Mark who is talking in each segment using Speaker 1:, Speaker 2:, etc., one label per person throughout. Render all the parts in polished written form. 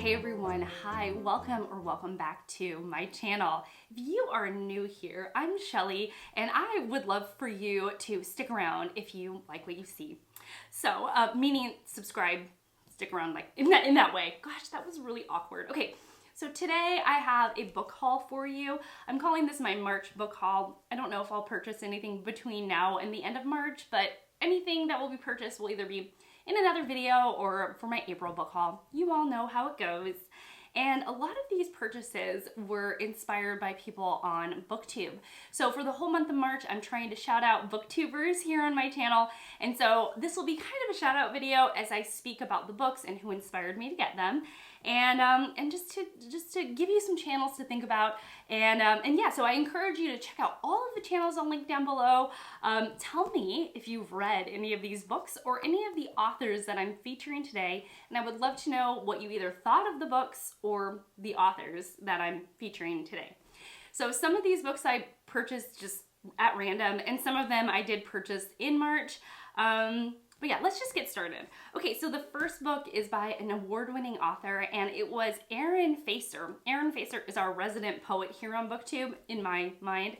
Speaker 1: Hey everyone, hi, welcome or welcome back to my channel. If you are new here, I'm Shelly and I would love for you to stick around if you like what you see. So, meaning subscribe, stick around like in that way. Gosh, that was really awkward. Okay, so today I have a book haul for you. I'm calling this my March book haul. I don't know if I'll purchase anything between now and the end of March, but anything that will be purchased will either be in another video or for my April book haul. You all know how it goes. And a lot of these purchases were inspired by people on BookTube. So for the whole month of March, I'm trying to shout out booktubers here on my channel. And so this will be kind of a shout out video as I speak about the books and who inspired me to get them. And just to give you some channels to think about. And yeah, so I encourage you to check out all of the channels I'll link down below. Tell me if you've read any of these books or any of the authors that I'm featuring today. And I would love to know what you either thought of the books or the authors that I'm featuring today. So some of these books I purchased just at random, and some of them I did purchase in March. But yeah, let's just get started. Okay, so the first book is by an award-winning author, and it was Aaron Facer. Aaron Facer is our resident poet here on BookTube, in my mind.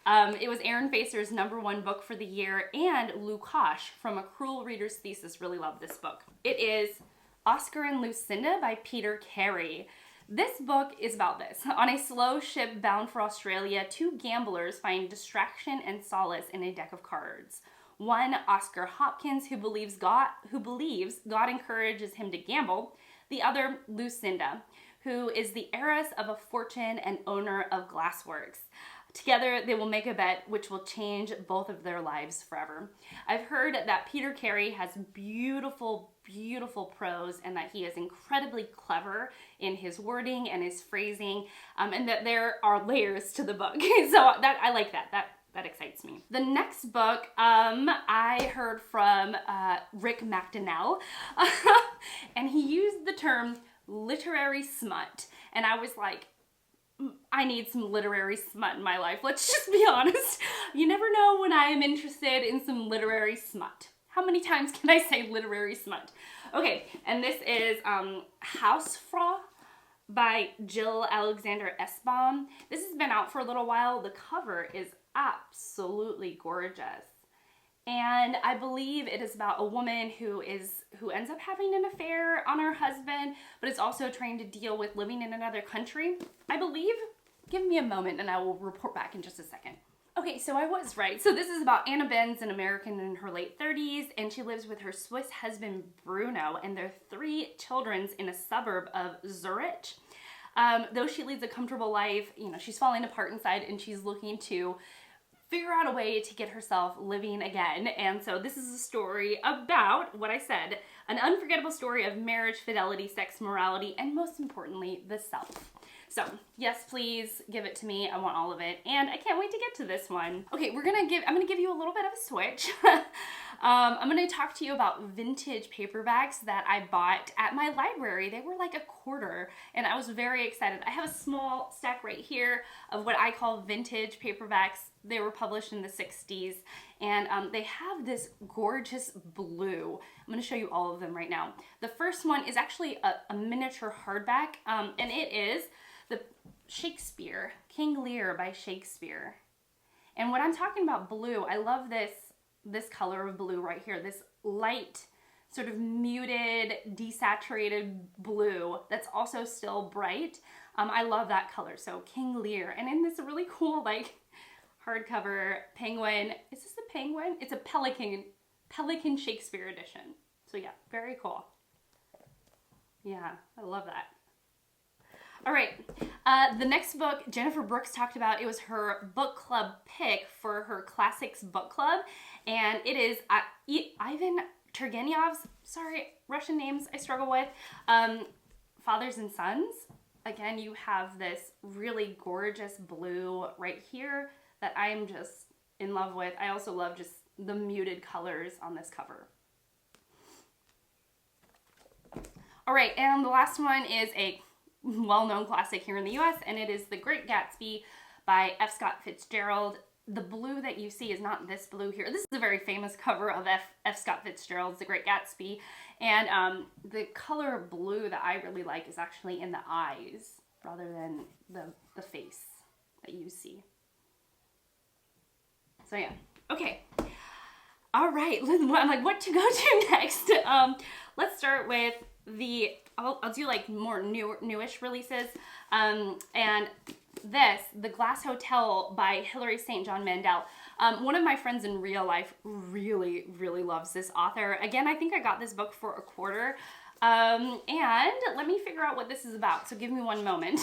Speaker 1: It was Aaron Facer's #1 book for the year, and Lukash from A Cruel Reader's Thesis really loved this book. It is Oscar and Lucinda by Peter Carey. This book is about this. On a slow ship bound for Australia, two gamblers find distraction and solace in a deck of cards. One, Oscar Hopkins, who believes God encourages him to gamble. The other, Lucinda, who is the heiress of a fortune and owner of glassworks. Together, they will make a bet which will change both of their lives forever. I've heard that Peter Carey has beautiful, beautiful prose and that he is incredibly clever in his wording and his phrasing, and that there are layers to the book. So I like that. That excites me. The next book, I heard from Rick Macdonell, and he used the term literary smut, and I was like, I need some literary smut in my life. Let's just be honest. You never know when I am interested in some literary smut. How many times can I say literary smut? Okay, and this is Hausfrau by Jill Alexander Essbaum. This has been out for a little while. The cover is absolutely gorgeous. And I believe it is about a woman who ends up having an affair on her husband, but is also trying to deal with living in another country. I believe. Give me a moment and I will report back in just a second. Okay, so I was right. So this is about Anna Benz, an American in her late 30s, and she lives with her Swiss husband Bruno and their 3 children in a suburb of Zurich. Though she leads a comfortable life, you know, she's falling apart inside and she's looking to figure out a way to get herself living again. And so this is a story about, what I said, an unforgettable story of marriage, fidelity, sex, morality, and most importantly, the self. So yes, please give it to me. I want all of it. And I can't wait to get to this one. Okay, I'm gonna give you a little bit of a switch. I'm gonna talk to you about vintage paperbacks that I bought at my library. They were like $1, and I was very excited. I have a small stack right here of what I call vintage paperbacks. They were published in the 60s, and they have this gorgeous blue. I'm gonna show you all of them right now. The first one is actually a miniature hardback, and it is the Shakespeare, King Lear by Shakespeare. And when I'm talking about blue, I love this color of blue right here, this light, sort of muted, desaturated blue that's also still bright. I love that color, so King Lear. And in this really cool, like, hardcover penguin. Is this a penguin? It's a Pelican Shakespeare edition. So yeah, very cool. Yeah, I love that. All right, the next book Jennifer Brooks talked about, it was her book club pick for her classics book club, and it is Ivan Turgenev's, sorry, Russian names I struggle with, Fathers and Sons. Again, you have this really gorgeous blue right here that I'm just in love with. I also love just the muted colors on this cover. All right, and the last one is a well-known classic here in the US, and it is The Great Gatsby by F. Scott Fitzgerald. the blue that you see is not this blue here. This is a very famous cover of F. Scott Fitzgerald's The Great Gatsby. And the color blue that I really like is actually in the eyes rather than the face that you see. So yeah, okay. All right, I'm like, what to go to next? Let's start with I'll do like more newish releases. And this, The Glass Hotel by Hilary St. John Mandel. One of my friends in real life really, really loves this author. Again, I think I got this book for a quarter. And let me figure out what this is about. So give me one moment.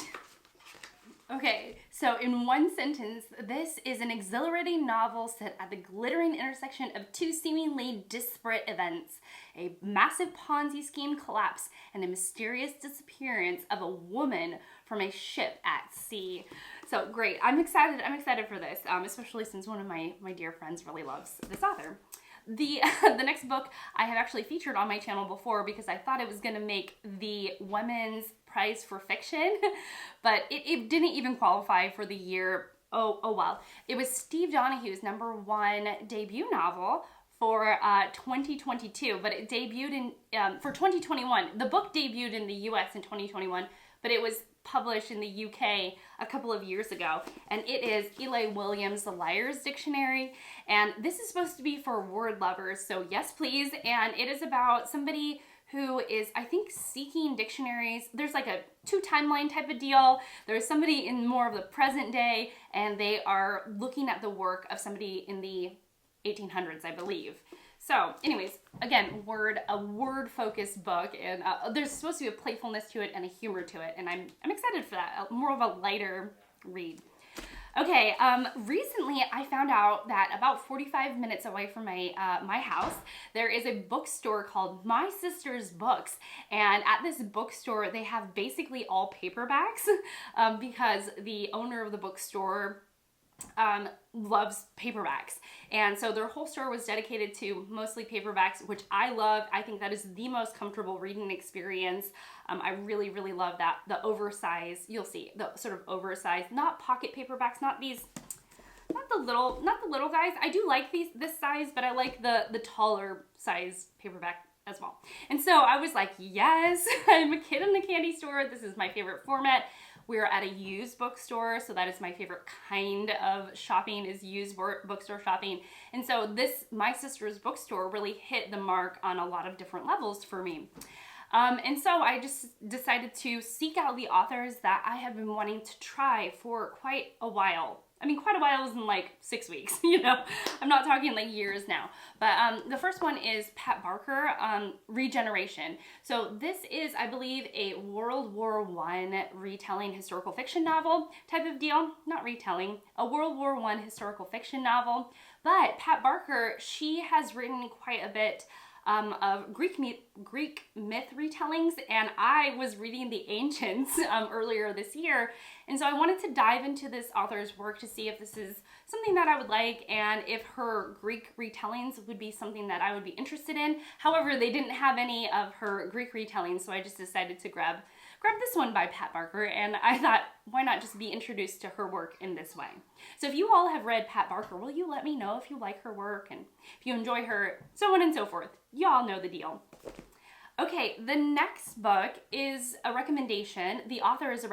Speaker 1: Okay, so in one sentence, this is an exhilarating novel set at the glittering intersection of two seemingly disparate events: a massive Ponzi scheme collapse and the mysterious disappearance of a woman from a ship at sea. So great, I'm excited for this, especially since one of my dear friends really loves this author. The next book I have actually featured on my channel before because I thought it was going to make the Women's Prize for Fiction, but it didn't even qualify for the year. Oh well. It was Steve Donahue's #1 debut novel for 2022, but it debuted in for 2021. The book debuted in the US in 2021, but it was published in the UK a couple of years ago, and it is Eli Williams' The Liar's Dictionary, and this is supposed to be for word lovers, so yes please. And it is about somebody who is, I think, seeking dictionaries. There's like a 2-timeline type of deal. There's somebody in more of the present day, and they are looking at the work of somebody in the 1800s, I believe. So anyways, again, a word-focused book, and there's supposed to be a playfulness to it and a humor to it, and I'm excited for that, more of a lighter read. Okay, recently I found out that about 45 minutes away from my house, there is a bookstore called My Sister's Books, and at this bookstore they have basically all paperbacks because the owner of the bookstore loves paperbacks, and so their whole store was dedicated to mostly paperbacks, which I love. I think that is the most comfortable reading experience. I really, really love that. The oversized, you'll see, the sort of oversized, not pocket paperbacks, not the little guys. I do like this size, but I like the taller size paperback as well. And so I was like, yes, I'm a kid in the candy store. This is my favorite format. We're at a used bookstore, so that is my favorite kind of shopping, is used bookstore shopping. And so this My Sister's Bookstore really hit the mark on a lot of different levels for me. And so I just decided to seek out the authors that I have been wanting to try for quite a while. I mean, quite a while is in like 6 weeks, you know? I'm not talking like years now. But the first one is Pat Barker, Regeneration. So this is, I believe, a World War I retelling historical fiction novel type of deal. Not retelling, a World War I historical fiction novel. But Pat Barker, she has written quite a bit of Greek myth retellings, and I was reading The Ancients earlier this year, and so I wanted to dive into this author's work to see if this is something that I would like and if her Greek retellings would be something that I would be interested in. However, they didn't have any of her Greek retellings, so I just decided to grab this one by Pat Barker, and I thought, why not just be introduced to her work in this way? So if you all have read Pat Barker, will you let me know if you like her work and if you enjoy her, so on and so forth. You all know the deal. Okay, the next book is a recommendation. The author is a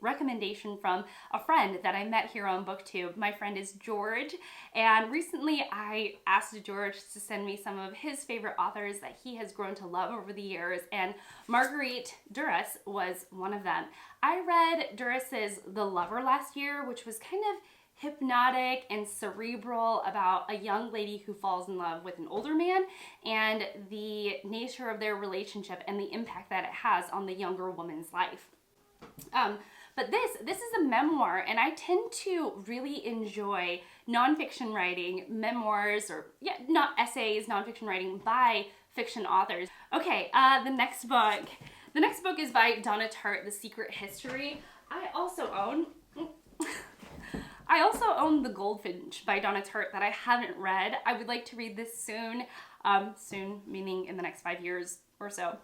Speaker 1: recommendation from a friend that I met here on BookTube. My friend is George, and recently I asked George to send me some of his favorite authors that he has grown to love over the years, and Marguerite Duras was one of them. I read Duras's The Lover last year, which was kind of hypnotic and cerebral about a young lady who falls in love with an older man and the nature of their relationship and the impact that it has on the younger woman's life. But this is a memoir, and I tend to really enjoy nonfiction writing, memoirs, or not essays, nonfiction writing by fiction authors. Okay, the next book is by Donna Tartt, The Secret History. I also own The Goldfinch by Donna Tartt that I haven't read. I would like to read this soon. Soon meaning in the next 5 years or so.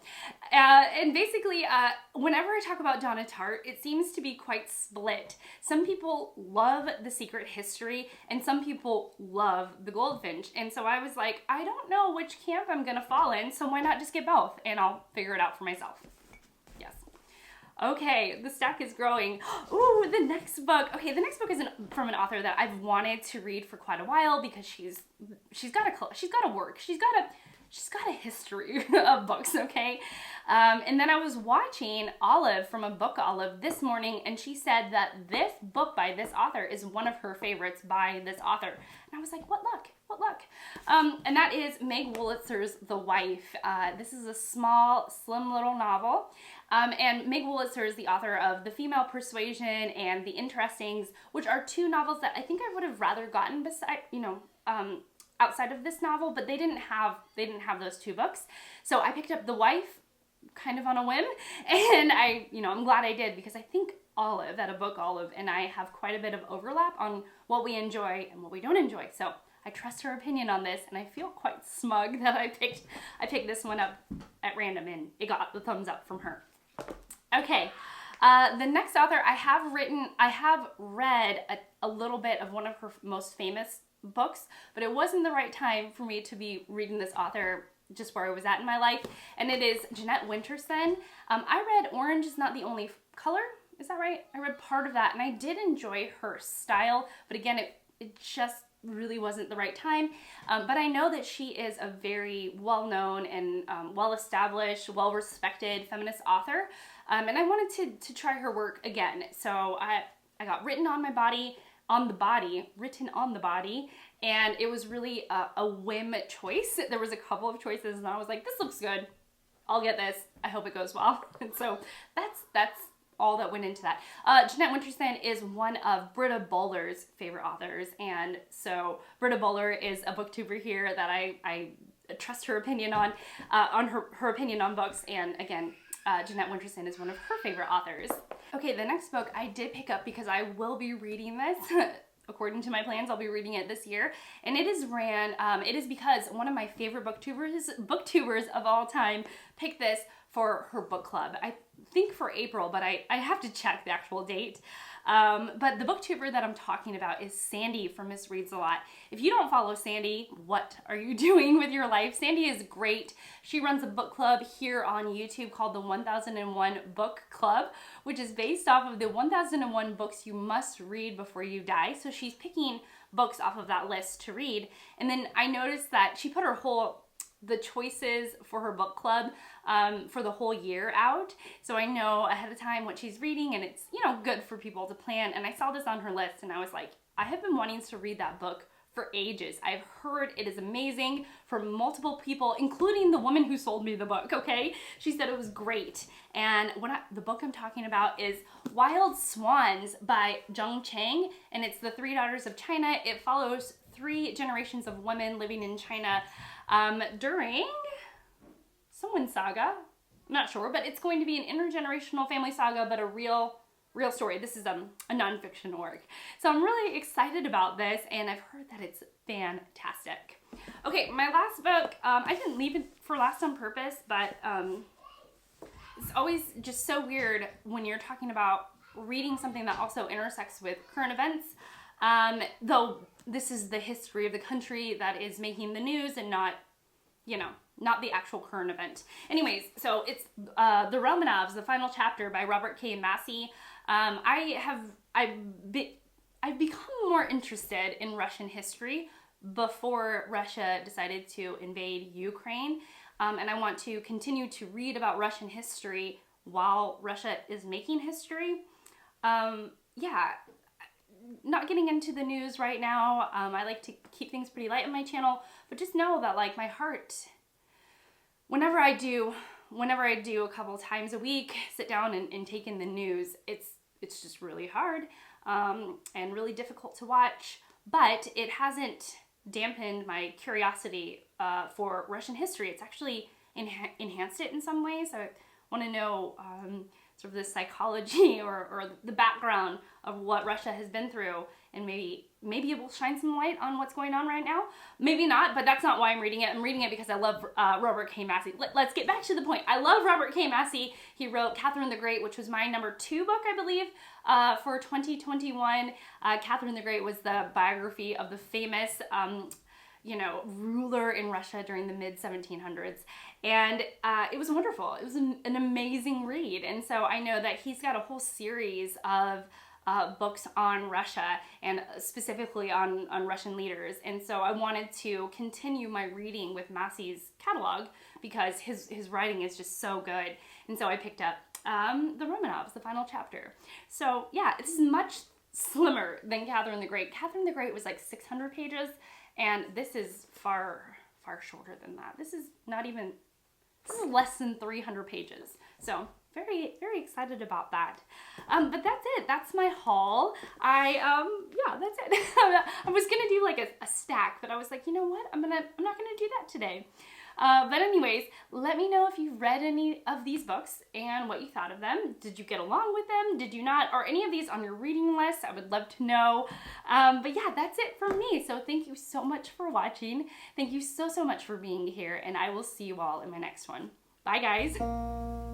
Speaker 1: And basically, whenever I talk about Donna Tartt, it seems to be quite split. Some people love The Secret History, and some people love The Goldfinch. And so I was like, I don't know which camp I'm gonna fall in, so why not just get both? And I'll figure it out for myself. Yes. Okay, the stack is growing. Ooh, the next book. Okay, the next book is from an author that I've wanted to read for quite a while because she's got a work. She's got a history of books, okay? And then I was watching Olive from a Book Olive this morning, and she said that this book by this author is one of her favorites by this author. And I was like, what luck, what luck? And that is Meg Wolitzer's The Wife. This is a small, slim little novel. And Meg Wolitzer is the author of The Female Persuasion and The Interestings, which are two novels that I think I would have rather gotten beside, outside of this novel, but they didn't have those two books. So I picked up The Wife kind of on a whim, and I'm glad I did, because I think Olive at a Book Olive and I have quite a bit of overlap on what we enjoy and what we don't enjoy. So I trust her opinion on this, and I feel quite smug that I picked this one up at random and it got the thumbs up from her. Okay. The next author I have read a little bit of one of her most famous books, but it wasn't the right time for me to be reading this author just where I was at in my life, and it is Jeanette Winterson. I read Orange is Not the Only Color, is that right? I read part of that, and I did enjoy her style, but again, it just really wasn't the right time. But I know that she is a very well-known and well-established, well-respected feminist author, and I wanted to try her work again. So I got Written on the Body, and it was really a whim choice. There was a couple of choices, and I was like, this looks good. I'll get this. I hope it goes well. And so that's all that went into that. Jeanette Winterson is one of Britta Bowler's favorite authors, and so Britta Bowler is a booktuber here that I trust her opinion on her opinion on books, and again, Jeanette Winterson is one of her favorite authors. Okay, the next book I did pick up because I will be reading this. According to my plans, I'll be reading it this year, and it is because one of my favorite booktubers of all time picked this for her book club. I think for April, but I have to check the actual date. But the booktuber that I'm talking about is Sandy from Miss Reads a Lot. If you don't follow Sandy, what are you doing with your life? Sandy is great. She runs a book club here on YouTube called the 1001 Book Club, which is based off of the 1001 books you must read before you die. So she's picking books off of that list to read. And then I noticed that she put the choices for her book club for the whole year out. So I know ahead of time what she's reading, and it's, good for people to plan. And I saw this on her list, and I was like, I have been wanting to read that book for ages. I've heard it is amazing from multiple people, including the woman who sold me the book, okay? She said it was great. And the book I'm talking about is Wild Swans by Chang, and it's the three daughters of China. It follows 3 generations of women living in China during someone's saga. I'm not sure, but it's going to be an intergenerational family saga, but a real story. This is a nonfiction work. So I'm really excited about this, and I've heard that it's fantastic. Okay, my last book, I didn't leave it for last on purpose, but it's always just so weird when you're talking about reading something that also intersects with current events, though this is the history of the country that is making the news and not the actual current event. Anyways, so it's the Romonavs, the final chapter by Robert K. Massie. I've become more interested in Russian history before Russia decided to invade Ukraine, and I want to continue to read about Russian history while Russia is making history. Not getting into the news right now. I like to keep things pretty light on my channel, but just know that my heart, whenever I do a couple times a week, sit down and take in the news, it's just really hard and really difficult to watch, but it hasn't dampened my curiosity for Russian history. It's actually enhanced it in some ways. I want to know sort of the psychology or the background of what Russia has been through, and maybe maybe it will shine some light on what's going on right now. Maybe not, but that's not why I'm reading it. I'm reading it because I love Robert K. Massie. Let's get back to the point. I love Robert K. Massie. He wrote Catherine the Great, which was my number 2 book, I believe, for 2021. Catherine the Great was the biography of the famous ruler in Russia during the mid-1700s. And it was wonderful. It was an amazing read. And so I know that he's got a whole series of books on Russia and specifically on Russian leaders. And so I wanted to continue my reading with Massie's catalog because his writing is just so good. And so I picked up the Romanovs, the final chapter. So yeah, it's much slimmer than Catherine the Great. Catherine the Great was like 600 pages, and this is far shorter than that. This is less than 300 pages. So very, very excited about that. But that's it. That's my haul. That's it. I was gonna do like a stack, but I was like, you know what? I'm not gonna do that today. But anyways, let me know if you read any of these books and what you thought of them. Did you get along with them? Did you not? Are any of these on your reading list? I would love to know. But yeah, that's it for me. So thank you so much for watching. Thank you so much for being here, and I will see you all in my next one. Bye, guys.